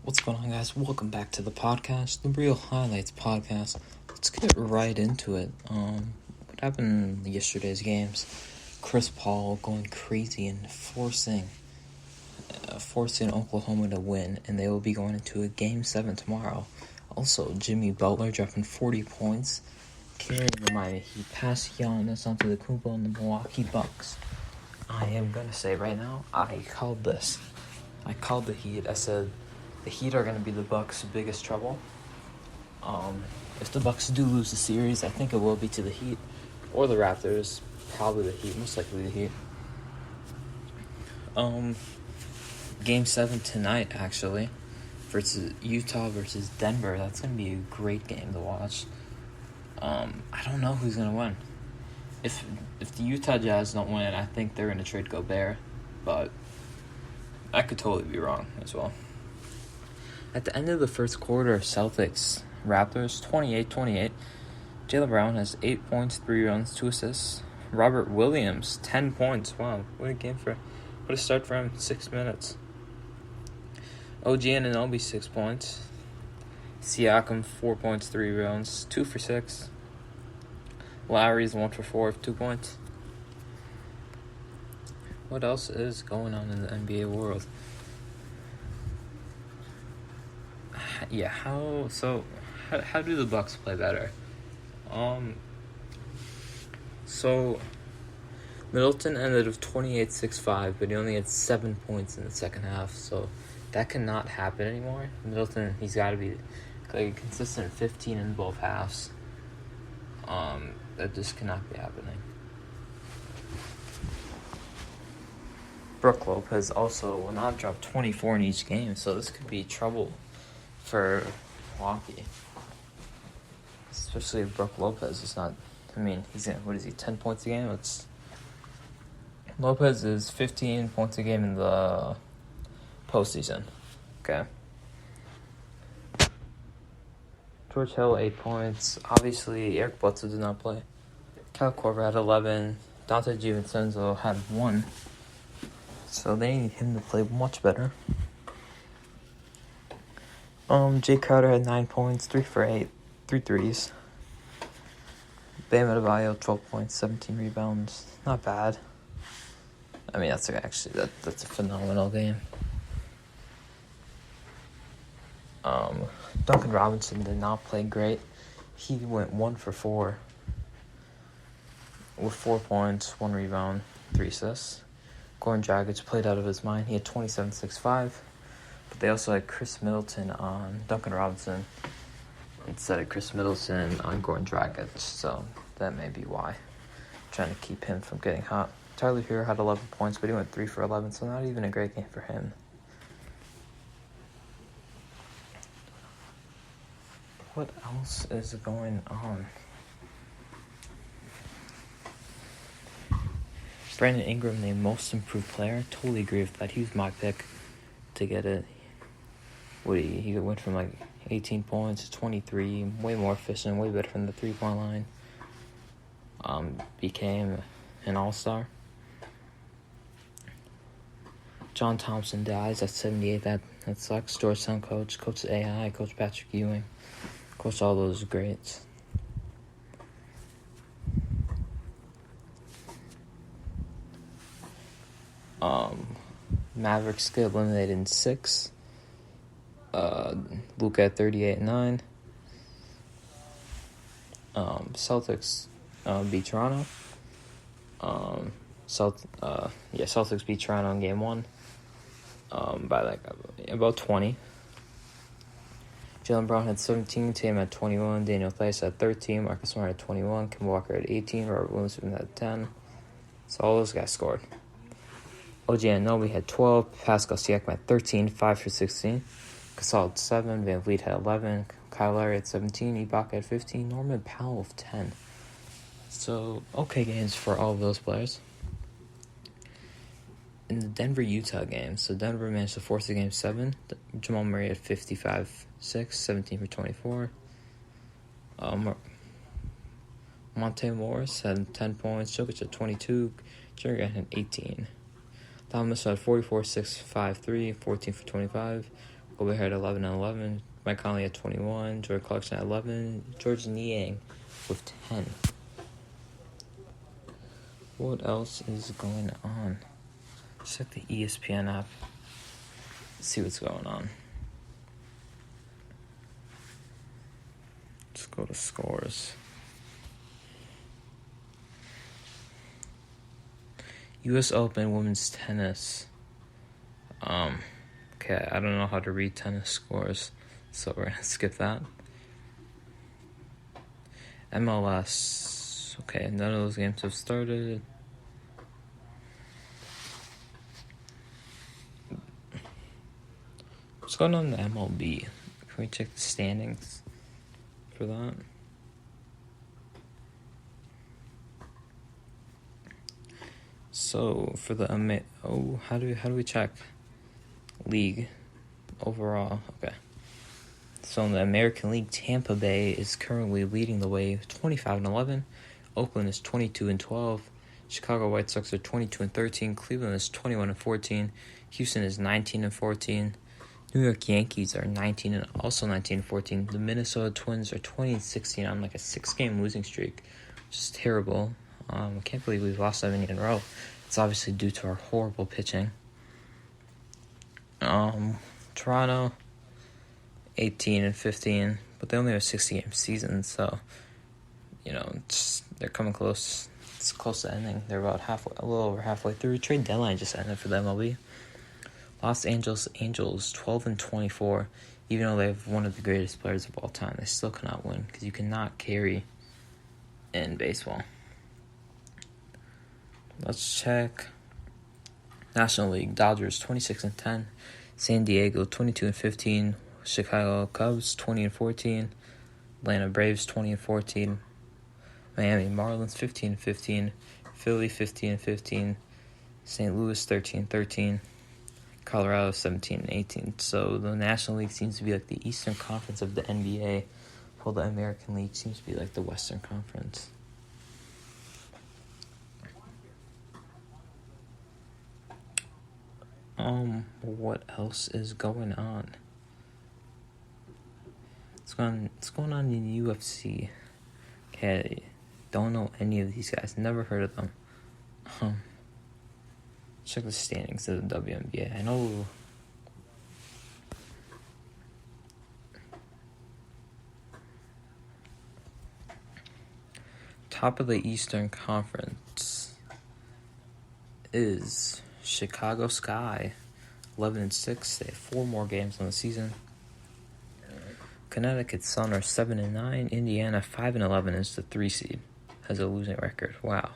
What's going on, guys? Welcome back to the podcast, the Real Highlights podcast. Let's get right into it. What happened in yesterday's games? Chris Paul going crazy and forcing Oklahoma to win, and they will be going into a Game 7 tomorrow. Also, Jimmy Butler dropping 40 points, carrying the Miami Heat past Giannis onto the Kumpo and the Milwaukee Bucks. I am going to say right now, I called this. I called the Heat. I said the Heat are going to be the Bucks' biggest trouble. If the Bucks do lose the series, I think it will be to the Heat or the Raptors. Probably the Heat, most likely the Heat. Game 7 tonight, actually, versus Utah versus Denver. That's going to be a great game to watch. I don't know who's going to win. If the Utah Jazz don't win, I think they're going to trade Gobert, but I could totally be wrong as well. At the end of the first quarter, Celtics Raptors 28-28. Jaylen Brown has 8 points, 3 runs, 2 assists. Robert Williams 10 points. Wow, what a start for him. 6 minutes. OG Anunoby 6 points. Siakam 4 points, 3 rebounds, 2 for 6. Lowry's 1 for 4 with 2 points. What else is going on in the NBA world? Yeah, how do the Bucks play better? So Middleton ended with 28-6-5, but he only had 7 points in the second half, so that cannot happen anymore. Middleton, he's got to be like consistent 15 in both halves. That just cannot be happening. Brook Lopez also will not drop 24 in each game, so this could be trouble for Milwaukee. Especially if Brook Lopez is not, he's in, 10 points a game? Lopez is 15 points a game in the postseason. Okay. George Hill, 8 points. Obviously, Eric Bledsoe did not play. Kyle Korver had 11. Dante DiVincenzo had 1. So they need him to play much better. Jay Crowder had 9 points, 3 for 8, 3 threes. Bam Adebayo, 12 points, 17 rebounds. Not bad. That's a phenomenal game. Duncan Robinson did not play great. He went 1 for 4 with 4 points, 1 rebound, 3 assists. Goran Dragic played out of his mind. He had 27-6-5. But they also had Chris Middleton on Duncan Robinson instead of Chris Middleton on Goran Dragic. So that may be why. Trying to keep him from getting hot. Tyler Hero had 11 points, but he went 3 for 11, so not even a great game for him. What else is going on? Brandon Ingram named most improved player. Totally agree with that. He was my pick to get it. He went from 18 points to 23, way more efficient, way better from the 3-point line. Became an all-star. John Thompson dies at 78. That sucks. Georgetown coach, Coach AI, Coach Patrick Ewing, Coach all those greats. Mavericks get eliminated in 6. Luka at 38-9. Celtics beat Toronto. Celtics beat Toronto in game 1 by about 20. Jaylen Brown had 17, Tatum had 21, Daniel Theis had 13, Marcus Smart had 21, Kemba Walker had 18, Robert Williams had 10. So all those guys scored. OG Anunoby had 12, Pascal Siakam had 13, 5 for 16. Gasol had 7, Van Vliet had 11, Kyle Lowry had 17, Ibaka had 15, Norman Powell with 10. So, okay games for all of those players. In the Denver-Utah game, so Denver managed to force the game 7. Jamal Murray had 55-6, 17 for 24. Monte Morris had 10 points, Jokic had 22, Jerry had 18. Thomas had 44-6-5-3, 14 for 25. Gobert had 11 and 11. Mike Conley at 21. Jordan Clarkson at 11. George Niang with 10. What else is going on? Check the ESPN app. See what's going on. Let's go to scores. U.S. Open women's tennis. Okay, I don't know how to read tennis scores, so we're gonna skip that. MLS. Okay, none of those games have started. What's going on in the MLB? Can we check the standings for that? So for the how do we check league overall? Okay. So in the American League, Tampa Bay is currently leading the way, 25-11. Oakland is 22-12. Chicago White Sox are 22-13. Cleveland is 21-14. Houston is 19-14. New York Yankees are 19-14. The Minnesota Twins are 20-16 on like a 6-game losing streak, which is terrible. I can't believe we've lost 7 in a row. It's obviously due to our horrible pitching. Toronto, 18-15, but they only have a 60-game season, so they're coming close. It's close to ending. They're about a little over halfway through. Trade deadline just ended for the MLB. Los Angeles Angels, 12-24. Even though they have one of the greatest players of all time, they still cannot win because you cannot carry in baseball. Let's check National League. Dodgers 26-10, San Diego 22-15, Chicago Cubs 20-14, Atlanta Braves 20-14, Miami Marlins 15-15, Philly 15-15, St. Louis 13-13, Colorado 17-18. So the National League seems to be like the Eastern Conference of the NBA, while the American League seems to be like the Western Conference. What else is going on? What's going on in UFC? Okay, don't know any of these guys. Never heard of them. Check the standings of the WNBA. I know. Top of the Eastern Conference is Chicago Sky, 11-6. They have 4 more games on the season. Connecticut Sun are 7-9. Indiana 5-11 is the 3 seed. Has a losing record. Wow.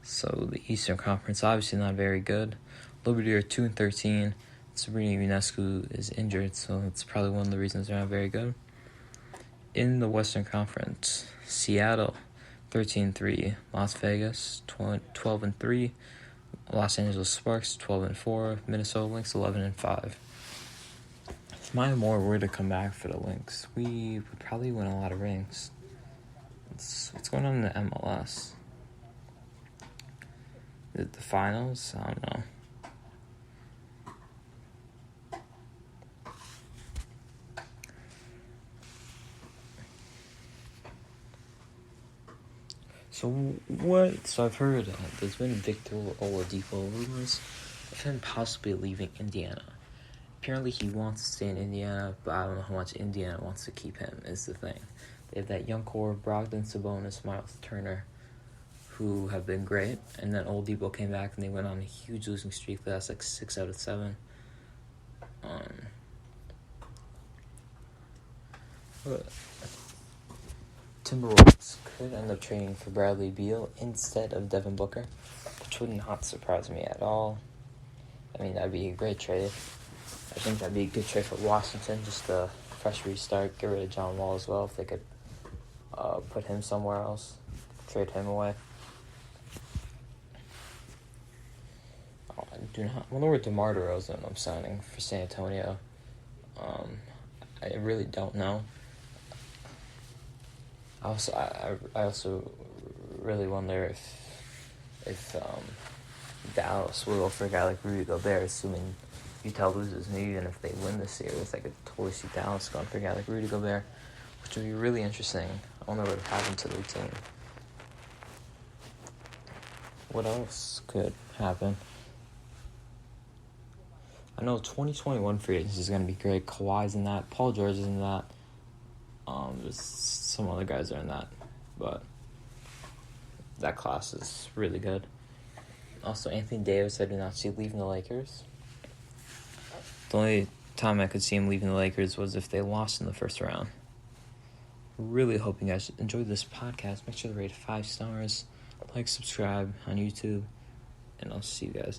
So the Eastern Conference obviously not very good. Liberty are 2-13. Sabrina Ionescu is injured, so that's probably one of the reasons they're not very good. In the Western Conference, Seattle 13-3. Las Vegas 12-3. Los Angeles Sparks 12-4. Minnesota Lynx 11-5. If Maya Moore were to come back for the Lynx, we would probably win a lot of rings. What's going on in the MLS? The finals? I don't know. So I've heard there's been Victor Oladipo rumors of him possibly leaving Indiana. Apparently he wants to stay in Indiana, but I don't know how much Indiana wants to keep him, is the thing. They have that young core, Brogdon, Sabonis, Miles Turner, who have been great, and then Oladipo came back and they went on a huge losing streak. That's like 6 out of 7. Timberwolves could end up trading for Bradley Beal instead of Devin Booker, which would not surprise me at all. I mean, that'd be a great trade. I think that'd be a good trade for Washington, just a fresh restart. Get rid of John Wall as well if they could put him somewhere else, trade him away. I do not wonder where DeMar DeRozan ends up signing for San Antonio. I really don't know. I also really wonder if Dallas will go for a guy like Rudy Gobert, assuming Utah loses, maybe even if they win this series, I could totally see Dallas going for a guy like Rudy Gobert, which would be really interesting. I wonder what would happen to their team. What else could happen? I know 2021 free agency is going to be great. Kawhi's in that. Paul George is in that. There's some other guys are in that. But that class is really good. Also, Anthony Davis, I do not see leaving the Lakers. The only time I could see him leaving the Lakers was if they lost in the first round. Really hope you guys enjoyed this podcast. Make sure to rate 5 stars. Like, subscribe on YouTube. And I'll see you guys.